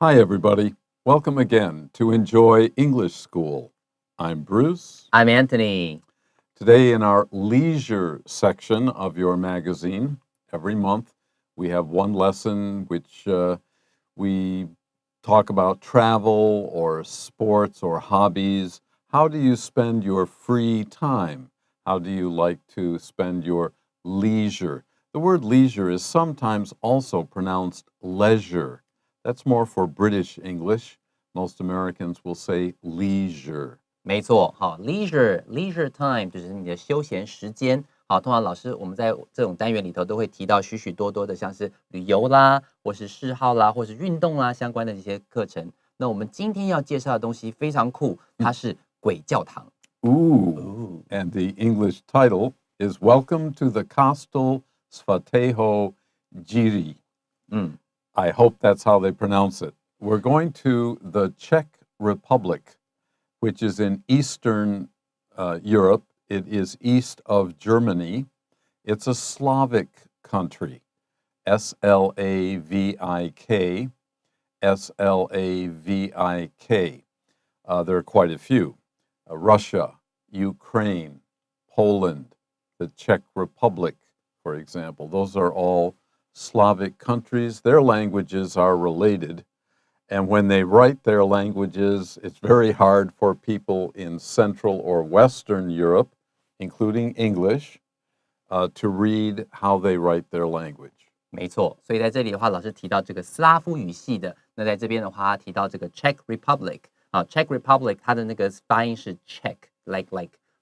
Hi, everybody. Welcome again to Enjoy English School. I'm Bruce. I'm Anthony. Today, in our leisure section of your magazine, every month we have one lesson which we talk about travel or sports or hobbies. How do you spend your free time? How do you like to spend your leisure? The word leisure is sometimes also pronounced leisure. That's more for British English. Most Americans will say leisure. 没错，好 ，leisure time 就是你的休闲时间。好，通常老师我们在这种单元里头都会提到许许多多的，像是旅游啦，或是嗜好啦，或是运动啦相关的这些课程。那我们今天要介绍的东西非常酷，它是鬼教堂。Ooh. And the English title is Welcome to the Kostel Svatého Jiří. I hope that's how they pronounce it. We're going to the Czech Republic, which is in Eastern Europe. It is east of Germany. It's a Slavic country, S-L-A-V-I-K, S-L-A-V-I-K. There are quite a few. Russia, Ukraine, Poland, the Czech Republic, for example. Those are all Slavic countries. Their languages are related. And when they write their languages, it's very hard for people in Central or Western Europe, including English, to read how they write their language. 没错，所以在这里的话，老师提到这个斯拉夫语系的。那在这边的话，他提到这个 Czech Republic 啊 ，Czech Republic 它的那个发音是 check，like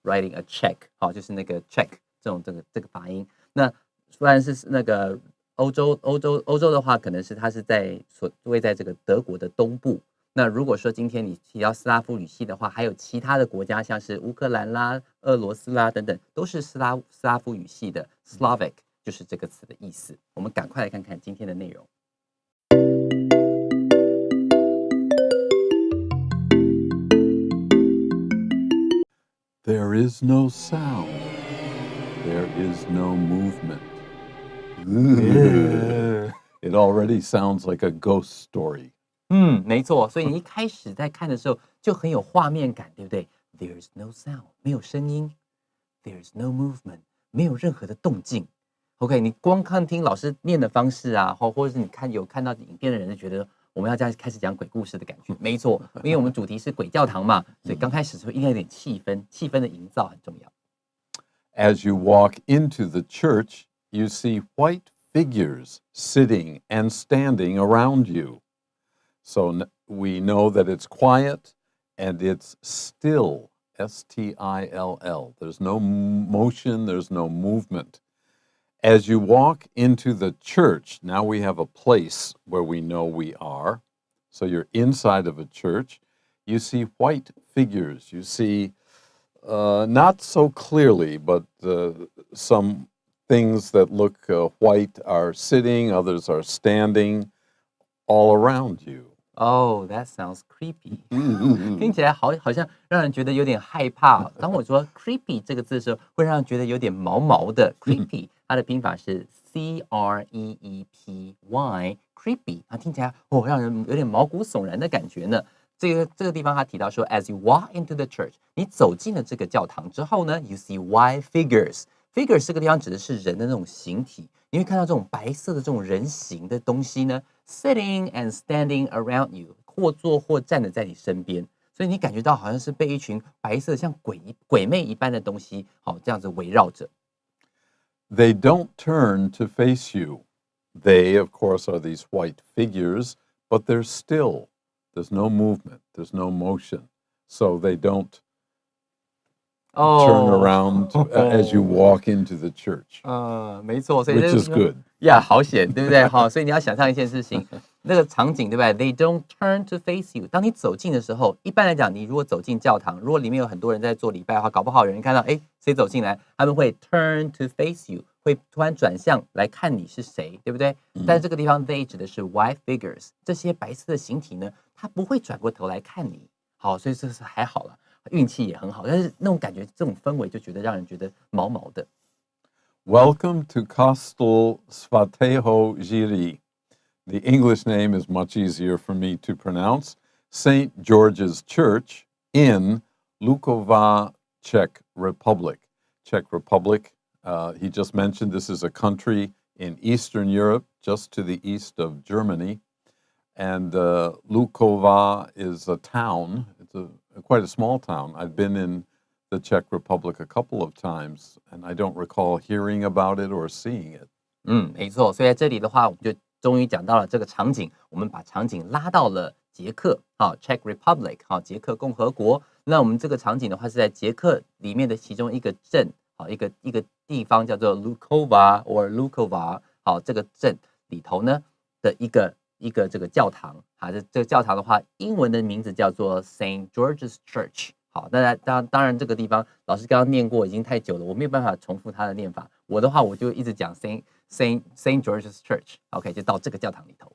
writing a check， 好，就是那个 check 这个发音。那虽然是那个欧洲的话，可能是它是位在这个德国的东部。那如果说今天你提到斯拉夫语系的话，还有其他的国家，像是乌克兰啦、俄罗斯啦等等，都是斯拉夫语系的 Slavic， 就是这个词的意思。我们赶快来看看今天的内容。There is no sound. There is no movement. It already sounds like a ghost story. 没错，所以你一开始在看的时候就很有画面感，对不对？ There's no sound， 没有声音。There's no movement， 没有任何的动静。OK， 你光听老师念的方式啊，或者是你有看到影片的人就觉得我们要这样开始讲鬼故事的感觉。没错，因为我们主题是鬼教堂嘛，所以刚开始的时候应该有点气氛的营造很重要。As you walk into the church, you see white figures sitting and standing around you. So we know that it's quiet and it's still, S-T-I-L-L. There's no motion, there's no movement. As you walk into the church, now we have a place where we know we are. So you're inside of a church. You see white figures. You see, not so clearly, but some things that look white are sitting, others are standing all around you. Oh, that sounds creepy. 听起来好像让人觉得有点害怕。当我说 creepy 这个字的时候，会让人觉得有点毛毛的。creepy 它的拼法是 C-R-E-E-P-Y，creepy 它听起来让人有点毛骨悚然的感觉呢。这个地方他提到说 ，as you walk into the church， 你走进了这个教堂之后呢 ，you see white figures。figures 这个地方指的是人的那种形体，你会看到这种白色的这种人形的东西呢 ，sitting and standing around you， 或坐或站的在你身边，所以你感觉到好像是被一群白色像鬼魅一般的东西，这样子围绕着。They don't turn to face you. They, of course, are these white figures, but they're still. There's no movement. There's no motion. So they don't turn around as you walk into the church. 没错，所以 which is good. 呀，好险，对不对？好，所以你要想象一件事情，那个场景，对不对 ？They don't turn to face you。当你走近的时候，一般来讲，你如果走进教堂，如果里面有很多人在做礼拜的话，搞不好有人看到，哎，谁走进来，他们会 turn to face you， 会突然转向来看你是谁，对不对？但是这个地方 they 指的是 white figures， 这些白色的形体呢，它不会转过头来看你。好，所以这是还好了。运气也很好，但是那种感觉，这种氛围就觉得让人觉得毛毛的。Welcome to Kostel Svatého Jiří. The English name is much easier for me to pronounce. St. George's Church in Lukova, Czech Republic. Czech Republic, he just mentioned this is a country in Eastern Europe, just to the east of Germany. And Lukova is a town. It's quite a small town. I've been in the Czech Republic a couple of times, and I don't recall hearing about it or seeing it. 没错。所以在这里的话，我们就终于讲到了这个场景。我们把场景拉到了捷克，Czech Republic， 捷克共和国。那我们这个场景的话是在捷克里面的其中一个镇，一个地方叫做 Lukova or Lukova， 这个镇里头呢的一个这个教堂，这个教堂的话，英文的名字叫做 Saint George's Church。好，那当然这个地方老师刚刚念过，已经太久了，我没有办法重复它的念法。我的话我就一直讲 Saint George's Church。OK， 就到这个教堂里头。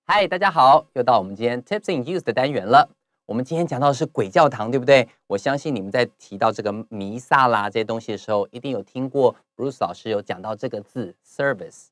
嗨，大家好，又到我们今天 Tips and Use 的单元了。我们今天讲到的是鬼教堂，对不对？我相信你们在提到这个弥撒啦这些东西的时候，一定有听过 Bruce 老师有讲到这个字 service。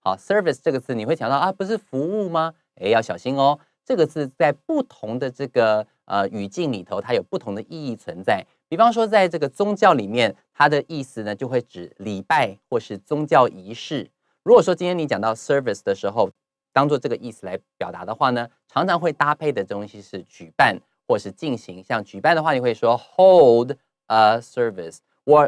好 ，service 这个字你会想到啊，不是服务吗？要小心哦。这个字在不同的这个语境里头，它有不同的意义存在。比方说，在这个宗教里面，它的意思呢就会指礼拜或是宗教仪式。如果说今天你讲到 service 的时候，当做这个意思来表达的话呢，常常会搭配的东西是举办或是进行。像举办的话，你会说 hold a service，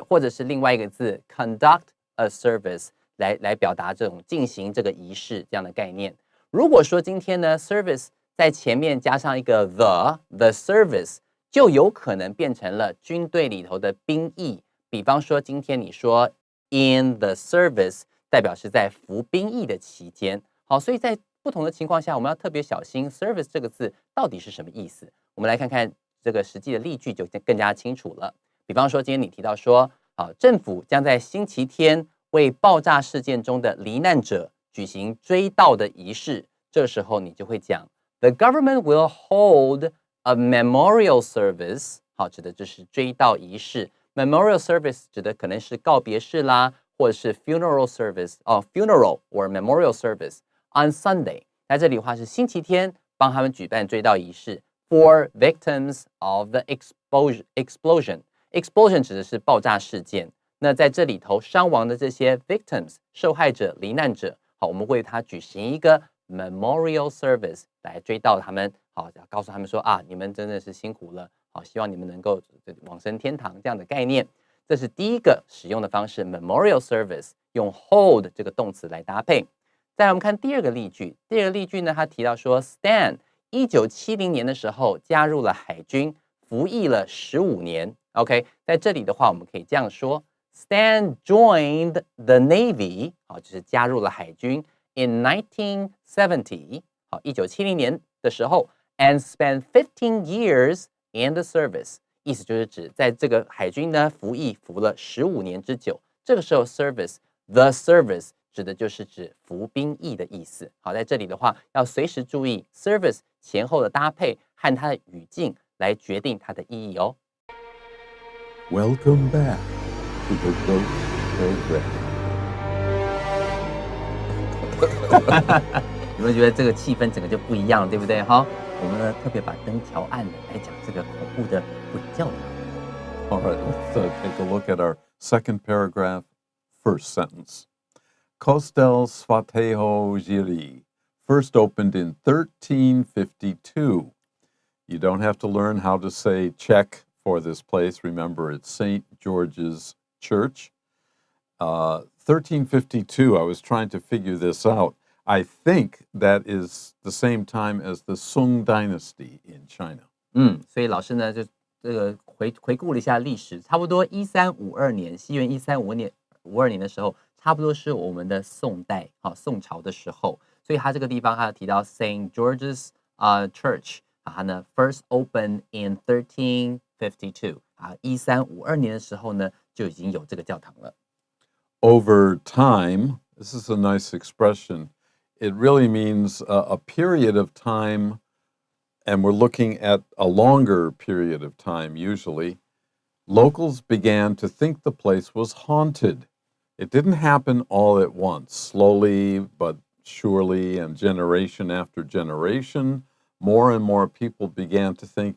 或者是另外一个字 conduct a service。来表达这种进行这个仪式这样的概念。如果说今天呢 service 在前面加上一个 the service， 就有可能变成了军队里头的兵役。比方说今天你说 in the service， 代表是在服兵役的期间。好，所以在不同的情况下，我们要特别小心 service 这个字到底是什么意思。我们来看看这个实际的例句就更加清楚了。比方说今天你提到说，政府将在星期天为爆炸事件中的罹难者举行追悼的仪式，这时候你就会讲 The government will hold a memorial service， 好，指的就是追悼仪式。Memorial service 指的可能是告别式啦，或者是 funeral service， funeral or memorial service on Sunday。在这里的话是星期天帮他们举办追悼仪式 for victims of the explosion。explosion 指的是爆炸事件。那在这里头伤亡的这些 victims 受害者罹难者，好，我们为他举行一个 memorial service 来追悼他们，好，告诉他们说啊，你们真的是辛苦了，好，希望你们能够往生天堂这样的概念。这是第一个使用的方式 memorial service， 用 hold 这个动词来搭配。再来我们看第二个例句，第二个例句呢，他提到说 Stan 1970年的时候加入了海军，服役了15年。OK， 在这里的话我们可以这样说。Stan joined the Navy， 好，就是加入了海军 in 1970， 好，1970年的时候 ，and spent 15 years in the service， 意思就是指在这个海军呢服了15年之久。这个时候 the service 指的就是指服兵役的意思。好，在这里的话要随时注意 service 前后的搭配和它的语境来决定它的意义哦。Welcome back.To the ghost program. 有没有觉得这个气氛整个就不一样了，对不对？哈，我们呢特别把灯调暗了，来讲这个恐怖的鬼教堂。All right, let's take a look at our second paragraph, first sentence. Kostel Svatého Jiří first opened in 1352. You don't have to learn how to say Czech for this place. Remember, it's St. George's Church. 1352, I was trying to figure this out. I think that is the same time as the Sung Dynasty in China. 所以老师呢就这个回顾了一下历史，差不多1352年，西元1352年的时候，差不多是我们的宋代，宋朝的时候。所以他这个地方他提到 Saint George's Church， 它呢 first opened in 1352， 1352年的时候呢就已经有这个教堂了。Over time, this is a nice expression. It really means a period of time, and we're looking at a longer period of time usually. locals began to think the place was haunted. It didn't happen all at once. Slowly but surely, and generation after generation, more and more people began to think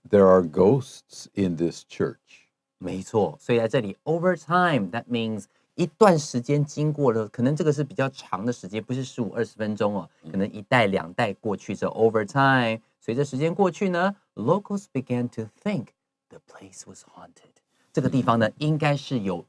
there are ghosts in this church. 没错，所以在这里 over time that means 一段时间经过了，可能这个是比较长的时间，不是15-20分钟哦，可能一代两代过去之后 over time，随着时间过去呢 ，locals began to think the place was haunted。这个地方呢，应该是有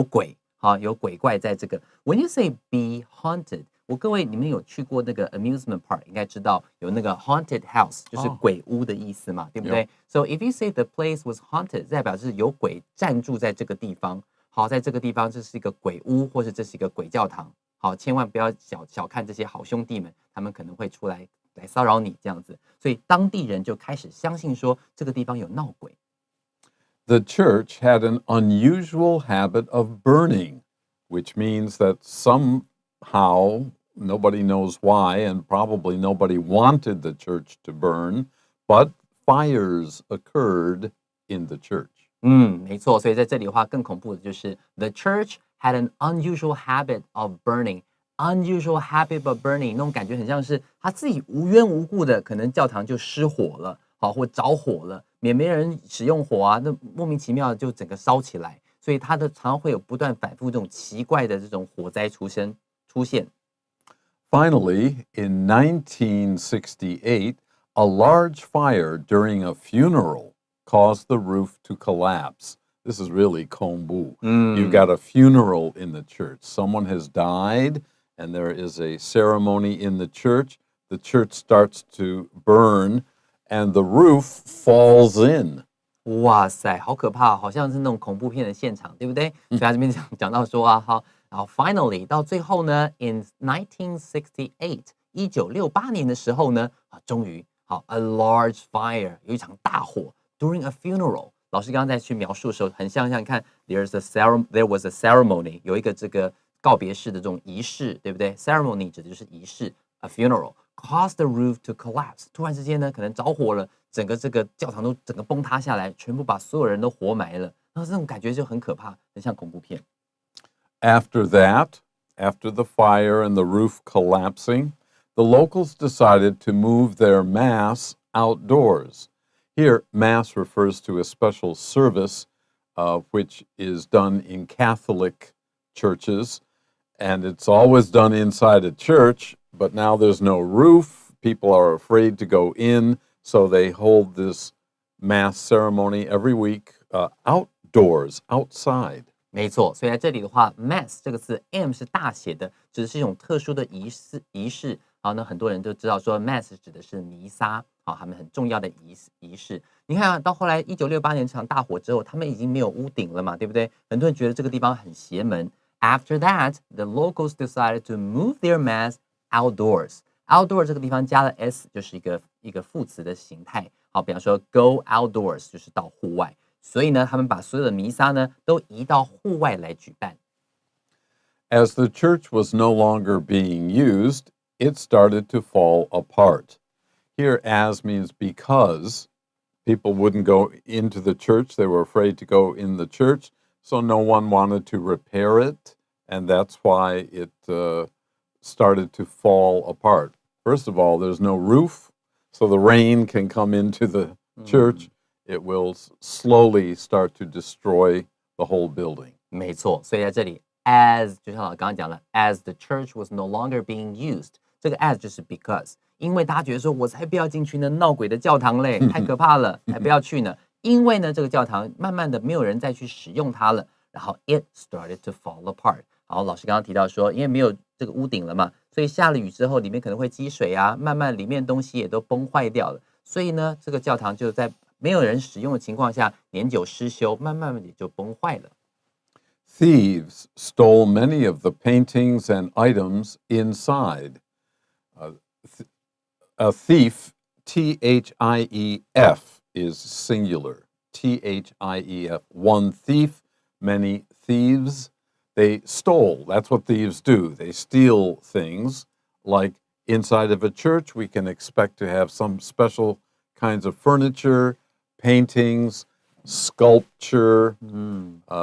鬼，好，有鬼怪在这个。When you say be haunted，各位你们有去过那个 amusement park， 应该知道有那个 haunted house， 就是鬼屋的意思嘛，对不对 ？So if you say the place was haunted， 代表是有鬼暂住在这个地方。好，在这个地方这是一个鬼屋，或者这是一个鬼教堂。好，千万不要小看这些好兄弟们，他们可能会出来骚扰你这样子。所以当地人就开始相信说这个地方有闹鬼。The church had an unusual habit of burning, which means that somehow, nobody knows why, and probably nobody wanted the church to burn, but fires occurred in the church. 没错，所以在这里的话，更恐怖的就是 the church had an unusual habit of burning. Unusual habit of burning 那种感觉很像是他自己无缘无故的，可能教堂就失火了，好，或着火了，也没人使用火啊，那莫名其妙的就整个烧起来，所以它的常常会有不断反复这种奇怪的这种火灾出现。Finally, in 1968, a large fire during a funeral caused the roof to collapse. This is really kombu. You've got a funeral in the church. Someone has died, and there is a ceremony in the church. The church starts to burn, and the roof falls in. 哇塞，好可怕，好像是那种恐怖片的现场，对不对？所以他这边讲到说啊，好，然后 finally 到最后呢 ，in 1968年的时候呢，终于好 a large fire 有一场大火 during a funeral。老师刚刚在去描述的时候，很像你看 there was a ceremony 有一个这个告别式的这种仪式，对不对 ？ceremony 指的就是仪式 ，a funeral caused the roof to collapse。突然之间呢，可能着火了，整个这个教堂都整个崩塌下来，全部把所有人都活埋了。然后这种感觉就很可怕，很像恐怖片。After that, after the fire and the roof collapsing, the locals decided to move their mass outdoors. Here, Mass refers to a special service which is done in Catholic churches, and it's always done inside a church, but now there's no roof. People are afraid to go in, so they hold this Mass ceremony every week outdoors, outside. 没错，所以在这里的话 ，mass 这个字 m 是大写的，指的是一种特殊的仪式。好，那很多人都知道说 mass 指的是弥撒，好，他们很重要的仪式。你看啊，到后来1968年这场大火之后，他们已经没有屋顶了嘛，对不对？很多人觉得这个地方很邪门。After that, the locals decided to move their mass outdoors. Outdoor 这个地方加了 s， 就是一个副词的形态。好，比方说 go outdoors 就是到户外。所以呢，他们把所有的弥撒呢都移到户外来举办。As the church was no longer being used, it started to fall apart. Here, as means because people wouldn't go into the church. They were afraid to go in the church, so no one wanted to repair it, and that's why it started to fall apart. First of all, there's no roof, so the rain can come into the church. It will slowly start to destroy the whole building. 没错，所以在这里 as 就像我刚刚讲了 as the church was no longer being used， 这个 as 就是 because， 因为大家觉得说我才不要进去那闹鬼的教堂嘞，太可怕了，才不要去呢。因为呢这个教堂慢慢的没有人再去使用它了，然后 it started to fall apart。好，老师刚刚提到说，因为没有这个屋顶了嘛，所以下了雨之后里面可能会积水啊，慢慢里面东西也都崩坏掉了，所以呢这个教堂就在没有人使用的情况下，年久失修，慢慢也就崩坏了。Thieves stole many of the paintings and items inside. A thief, T-H-I-E-F, is singular. T-H-I-E-F. One thief, many thieves. They stole. That's what thieves do. They steal things. Like inside of a church, we can expect to have some special kinds of furniture, paintings, sculpture,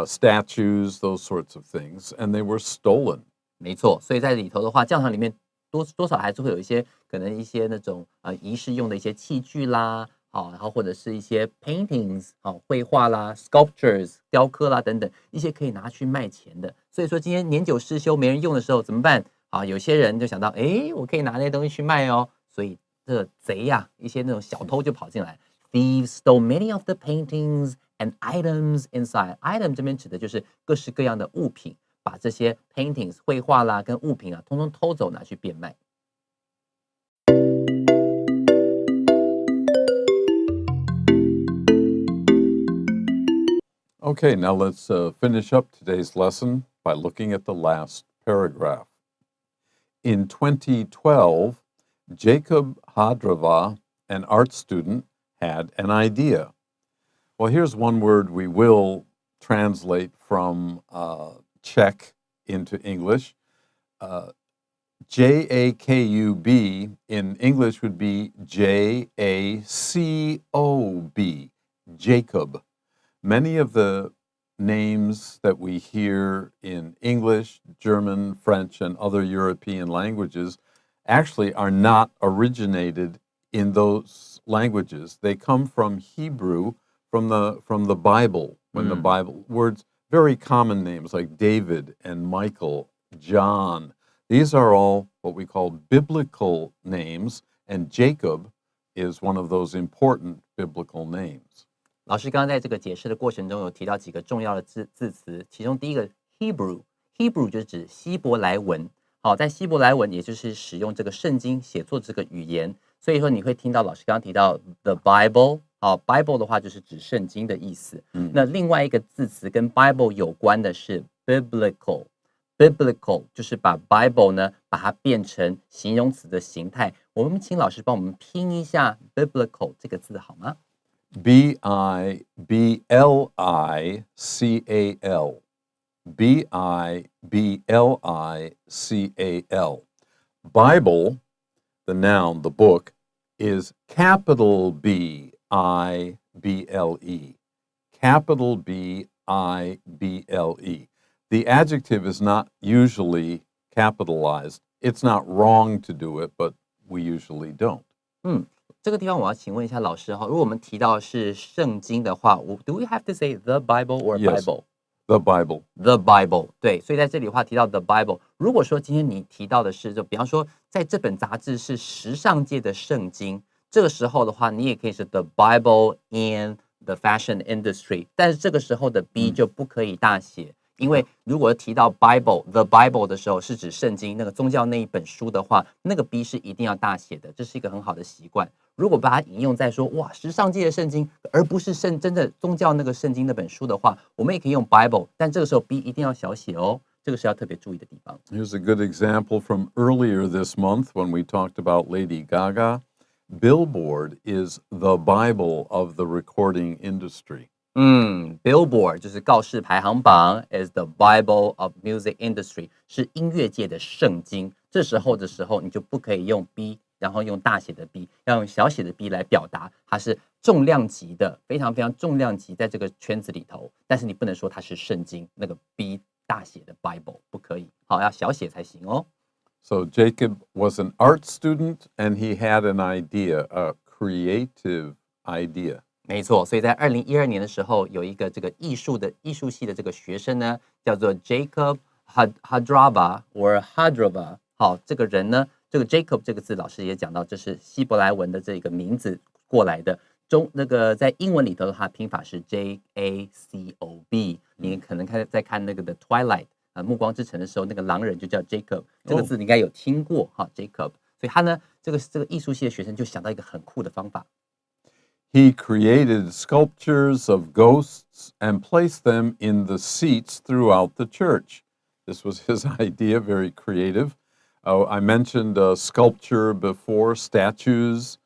statues, those sorts of things, and they were stolen. 没错，所以在里头的话，教堂里面多少还是会有一些可能一些那种仪式用的一些器具啦，好，然后或者是一些 paintings 好绘画啦 ，sculptures 雕刻啦等等，一些可以拿去卖钱的。所以说今天年久失修没人用的时候怎么办？啊，有些人就想到，哎，我可以拿那些东西去卖哦。所以这贼呀，一些那种小偷就跑进来 ，thieves stole many of the paintings and items inside。item 这边指的就是各式各样的物品。把这些 paintings 绘画啦跟物品啊，通通偷走拿去变卖。Okay, now let's finish up today's lesson by looking at the last paragraph. In 2012, Jacob Hadrava, an art student, had an idea. Well, here's one word we will translate from Czech into English. Jakub in English would be Jacob, Jacob. Many of the names that we hear in English, German, French, and other European languages actually are not originated in those languages. They come from Hebrew, from the Bible, when the Bible words, very common names like David and Michael, John. These are all what we call biblical names, and Jacob is one of those important biblical names. 老师刚刚在这个解释的过程中有提到几个重要的字词，其中第一个 Hebrew 就是指希伯来文。好，在希伯来文也就是使用这个圣经写作这个语言，所以说你会听到老师刚刚提到 the Bible。好 ，Bible 的话就是指圣经的意思。那另外一个字词跟 Bible 有关的是 biblical 就是把 Bible 呢把它变成形容词的形态。我们请老师帮我们拼一下 biblical 这个字好吗？ Biblical. Biblical. Bible, the noun, the book, is capital B I B L E. Capital B I B L E. The adjective is not usually capitalized. It's not wrong to do it, but we usually don't. 这个地方我要请问一下老师哈，如果我们提到是圣经的话 ，Do we have to say the Bible or Bible? The Bible. The Bible. 对，所以在这里的话提到 the Bible。如果说今天你提到的是，就比方说在这本杂志是时尚界的圣经，这个时候的话，你也可以是 the Bible in the fashion industry， 但是这个时候的 B 就不可以大写。因为如果提到 Bible，the Bible 的时候是指圣经那个宗教那一本书的话，那个 B 是一定要大写的，这是一个很好的习惯。如果把它引用在说哇时尚界的圣经，而不是真的宗教那个圣经那本书的话，我们也可以用 Bible， 但这个时候 B 一定要小写哦，这个是要特别注意的地方。Here's a good example from earlier this month when we talked about Lady Gaga. Billboard is the Bible of the recording industry. Billboard 就是告示排行榜 is the Bible of music industry 是音乐界的圣经。这时候你就不可以用 B， 然后用大写的 B， 要用小写的 B 来表达它是重量级的，非常非常重量级在这个圈子里头。但是你不能说它是圣经，那个 B 大写的 Bible 不可以，好要小写才行哦。So Jacob was an art student and he had an idea, a creative idea. 没错，所以在2012年的时候，有一个这个艺术系的这个学生呢，叫做 Jacob Hadrava or Hadrava。好，这个人呢，这个 Jacob 这个字，老师也讲到，这是希伯来文的这个名字过来的。那个在英文里头的话，拼法是 Jacob。你可能在看那个的 Twilight 暮光之城的时候，那个狼人就叫 Jacob， 这个字你应该有听过哈 ，Jacob。所以他呢，这个艺术系的学生就想到一个很酷的方法。He created sculptures of ghosts and placed them in the seats throughout the church. This was his idea, very creative. I mentioned sculpture before, statues.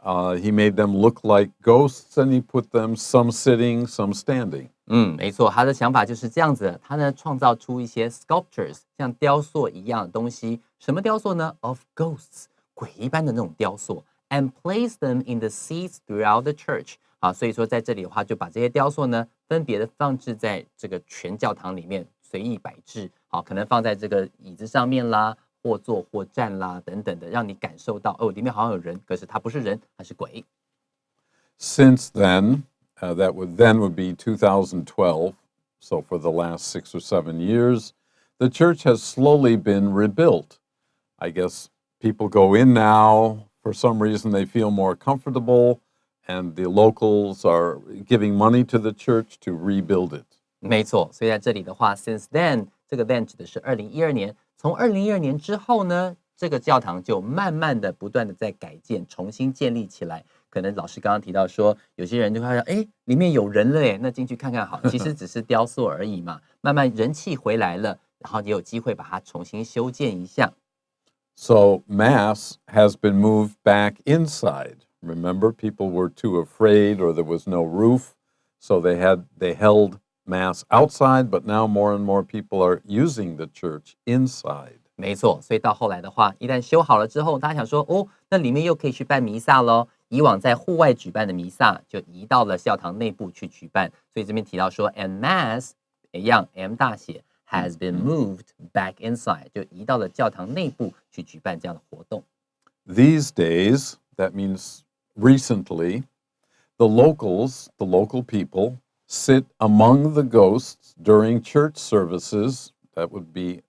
He made them look like ghosts and he put them some sitting, some standing. 没错，他的想法就是这样子的。他呢创造出一些 sculptures， 像雕塑一样的东西。什么雕塑呢？ Of ghosts， 鬼一般的那种雕塑。and place them in the seats throughout the church。好，所以说在这里的话，就把这些雕塑呢，分别的放置在这个全教堂里面，随意摆置。好，可能放在这个椅子上面啦，或坐或站啦，等等的，让你感受到哦，里面好像有人，可是他不是人，他是鬼。Since then, that would be 2012. So for the last 6 or 7 years, the church has slowly been rebuilt. I guess people go in now. For some reason, they feel more comfortable, and the locals are giving money to the church to rebuild it. 没错，所以在这里的话 ，since then 这个 then 指的是2012年。从2012年之后呢，这个教堂就慢慢的、不断的在改建、重新建立起来。可能老师刚刚提到说，有些人就会说，哎，里面有人了耶，那进去看看好。其实只是雕塑而已嘛，慢慢人气回来了，然后也有机会把它重新修建一下。So Mass has been moved back inside. Remember, people were too afraid or there was no roof, so they held Mass outside, but now more and more people are using the church inside. 没错，所以到后来的话，一旦修好了之后，大家想说，哦，那里面又可以去办弥撒咯。以往在户外举办的弥撒，就移到了教堂内部去举办。所以这边提到说 ，and Mass 一样 M 大写 has been moved back inside， 就移到了教堂内部去举办这样的活动。These days, that means recently, the local people, sit among the ghosts during church services. That would be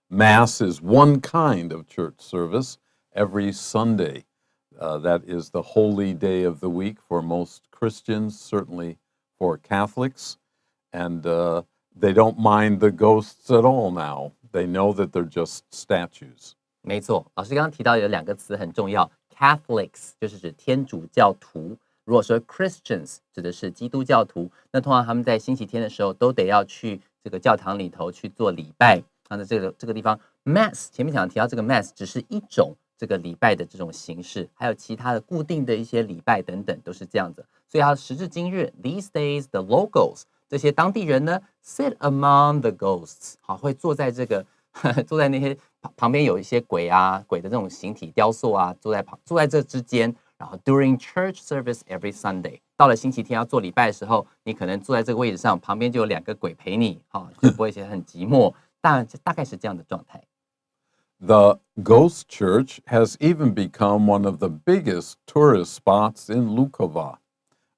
Mass is one kind of church service every Sunday. That is the holy day of the week for most Christians, certainly for Catholics. And they don't mind the ghosts at all now. They know that they're just statues. 没错，老师刚刚提到有2个词很重要 ，Catholics 就是指天主教徒。如果说 Christians 指的是基督教徒，那通常他们在星期天的时候都得要去这个教堂里头去做礼拜。那这个地方 Mass 前面讲提到这个 Mass 只是一种这个礼拜的这种形式，还有其他的固定的一些礼拜等等都是这样子。所以它时至今日 ，these days the locals 这些当地人呢 sit among the ghosts， 好，会坐在这个坐在那些旁边有一些鬼的这种形体雕塑啊，坐在这之间。然后 during church service every Sunday， 到了星期天要做礼拜的时候，你可能坐在这个位置上，旁边就有2个鬼陪你，就不会觉得很寂寞。大概是这样的状态。The ghost church has even become one of the biggest tourist spots in Lukova.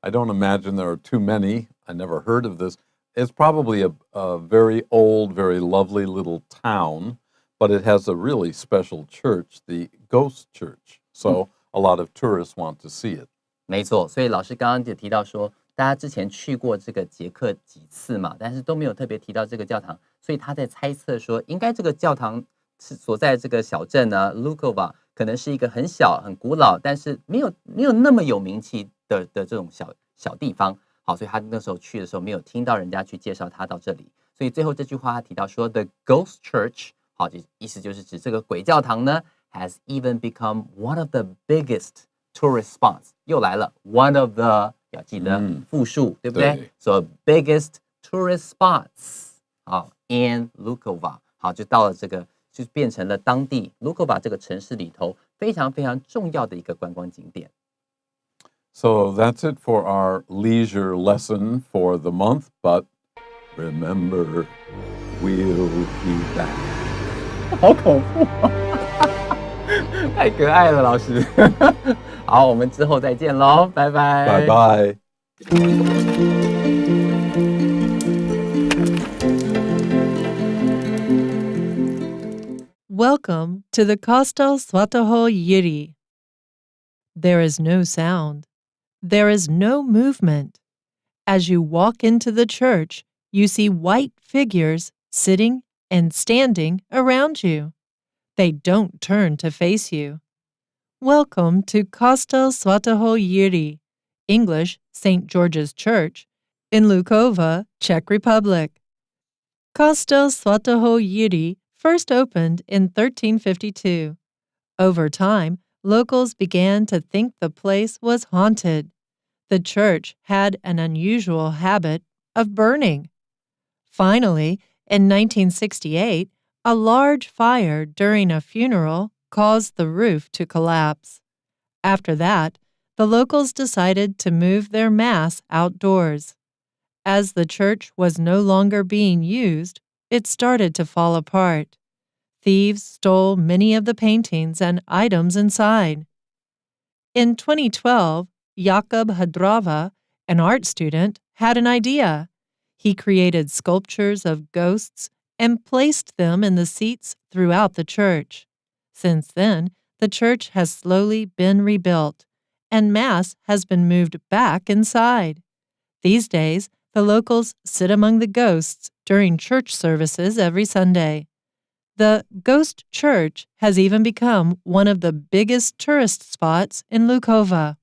I don't imagine there are too many. I never heard of this. It's probably a very old, very lovely little town, but it has a really special church, the ghost church. So a lot of tourists want to see it. 没错，所以老师刚刚就提到说，大家之前去过这个捷克几次嘛，但是都没有特别提到这个教堂，所以他在猜测说，应该这个教堂是所在这个小镇呢 Lukova 可能是一个很小、很古老，但是没有那么有名气的这种小地方。好，所以他那时候去的时候没有听到人家去介绍他到这里，所以最后这句话他提到说 The Ghost Church， 好，意思就是指这个鬼教堂呢 has even become one of the biggest tourist spots。又来了 one of the， 要记得复数，对不对？ So biggest tourist spots， 好 in Lukova， 好，就到了这个，就变成了当地 Lukova 这个城市里头非常非常重要的一个观光景点。So that's it for our leisure lesson for the month, but remember, we'll be back. 好恐怖太可爱了，老师。好，我们之后再见喽，拜拜。Bye bye. Welcome to the Kostel Svatého Jiří. There is no sound. There is no movement. As you walk into the church, you see white figures sitting and standing around you. They don't turn to face you. Welcome to Kostel Svatého Jiří, English St. George's Church, in Lukova, Czech Republic. Kostel Svatého Jiří first opened in 1352. Over time, locals began to think the place was haunted. The church had an unusual habit of burning. Finally, in 1968, a large fire during a funeral caused the roof to collapse. After that, the locals decided to move their Mass outdoors. As the church was no longer being used, it started to fall apart. Thieves stole many of the paintings and items inside. In 2012, Jakub Hadrava, an art student, had an idea. He created sculptures of ghosts and placed them in the seats throughout the church. Since then, the church has slowly been rebuilt, and Mass has been moved back inside. These days, the locals sit among the ghosts during church services every Sunday. The Ghost Church has even become one of the biggest tourist spots in Lukova.